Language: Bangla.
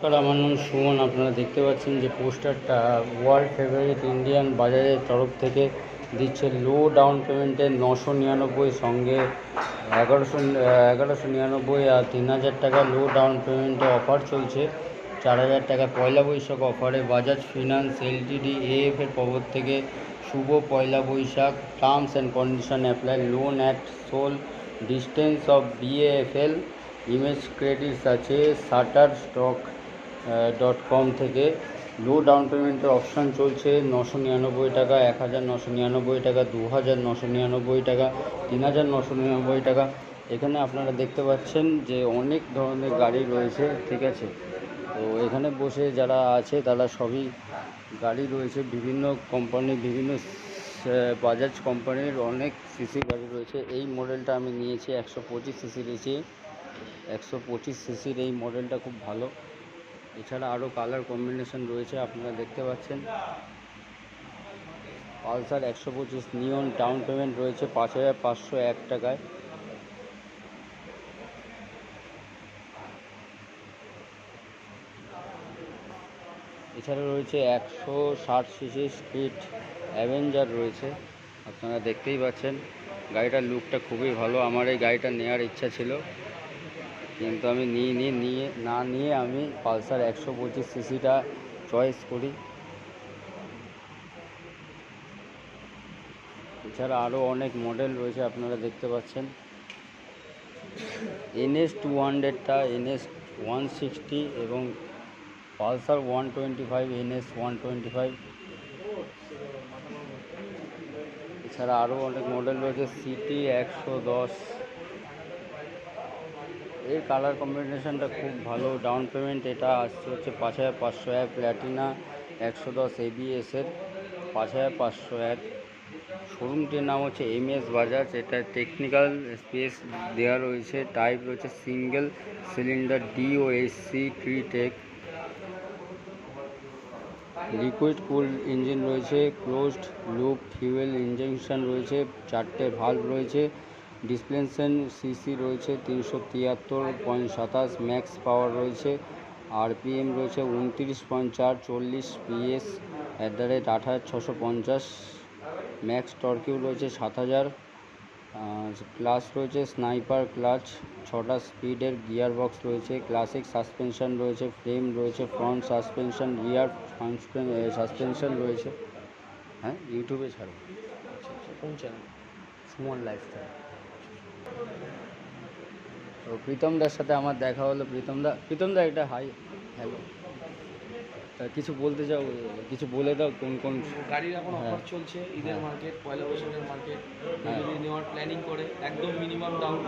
নমস্কার, আমার নাম সুমন। আপনারা দেখতে পাচ্ছেন যে পোস্টারটা ওয়ার্ল্ড ফেভারিট ইন্ডিয়ান বাজারের তরফ থেকে দিচ্ছে লো ডাউন পেমেন্টে 999 সঙ্গে 1199 আর 3000 টাকা লো ডাউন পেমেন্টে অফার চলছে। 4000 টাকা পয়লা বৈশাখ অফারে বাজাজ ফিনান্স এলটিডি এএফের পক্ষ থেকে শুভ পয়লা বৈশাখ। Terms and condition apply. Loan at sole distance of BAFL. Image credits আছে shutterstock.com থেকে। লো ডাউন পেমেন্টের অপশান চলছে 999 টাকা, 1999 টাকা, 2999 টাকা, 3999 টাকা। এখানে আপনারা দেখতে পাচ্ছেন যে অনেক ধরনের গাড়ি রয়েছে, ঠিক আছে। তো এখানে বসে যারা আছে তারা সবই গাড়ি রয়েছে, বিভিন্ন কোম্পানি, বিভিন্ন বাজাজ কোম্পানির অনেক সিসি গাড়ি রয়েছে। এই মডেলটা আমি নিয়েছি 125 সিসি রয়েছে। 125 সিসির এই মডেলটা খুব ভালো। এছাড়া আরও কালার কম্বিনেশন রয়েছে, আপনারা দেখতে পাচ্ছেন। পালসার 125 নিয়ন। ডাউন পেমেন্ট রয়েছে 5501 টাকায়। এছাড়া রয়েছে 160 সিসি স্ট্রিট অ্যাভেঞ্জার রয়েছে, আপনারা দেখতেই পাচ্ছেন। গাড়িটার লুকটা খুবই ভালো। আমার এই গাড়িটা নেওয়ার ইচ্ছা ছিল, কিন্তু আমি নিয়ে আমি পালসার 125 সিসিটা চয়েস করি। এছাড়া আরও অনেক মডেল রয়েছে, আপনারা দেখতে পাচ্ছেন। NS 200টা, NS 160 এবং পালসার 125, NS 125। এছাড়া আরও অনেক মডেল রয়েছে। সিটি 110, এর কালার কম্বিনেশনটা খুব ভালো। ডাউন পেমেন্ট এটা আসছে হচ্ছে 5501। প্ল্যাটিনা 110 ABS-এর 5501। শোরুমটির নাম হচ্ছে MS বাজাজ। এটা টেকনিক্যাল স্পেস দেওয়া রয়েছে। টাইপ রয়েছে single cylinder DOHC tritech. Liquid cool engine রয়েছে। ক্লোজড লুপ ফিউয়েল ইঞ্জেকশন রয়েছে। 4টে ভাল্ব রয়েছে। ডিসপ্লেশন সিসি রয়েছে 373.27। ম্যাক্স পাওয়ার রয়েছে। RPM রয়েছে 29.4। 40 PS @8650। ম্যাক্স টর্কিউ রয়েছে 7000। ক্লাচ রয়েছে স্নাইপার ক্লাচ। 6টা স্পিডের গিয়ার বক্স রয়েছে। ক্লাসিক সাসপেনশন রয়েছে। ফ্রেম রয়েছে। ফ্রন্ট সাসপেনশন, রিয়ার সাসপেনশন রয়েছে। হ্যাঁ, ইউটিউবে ছাড়ো। কোন চ্যানেল? সুমন লাইফস্টাইল। তো প্রীতমদার সাথে আমার দেখা হলো। প্রীতমদা একটা হাই, হ্যালো। কিছু বলতে চাও? কিছু বলে দাও কোন কোন গাড়ির এখন অফার চলছে। ঈদের মার্কেট, পয়লা বৈশাখের মার্কেট। যদি নেওয়ার প্ল্যানিং করে একদম মিনিমাম ডাউন।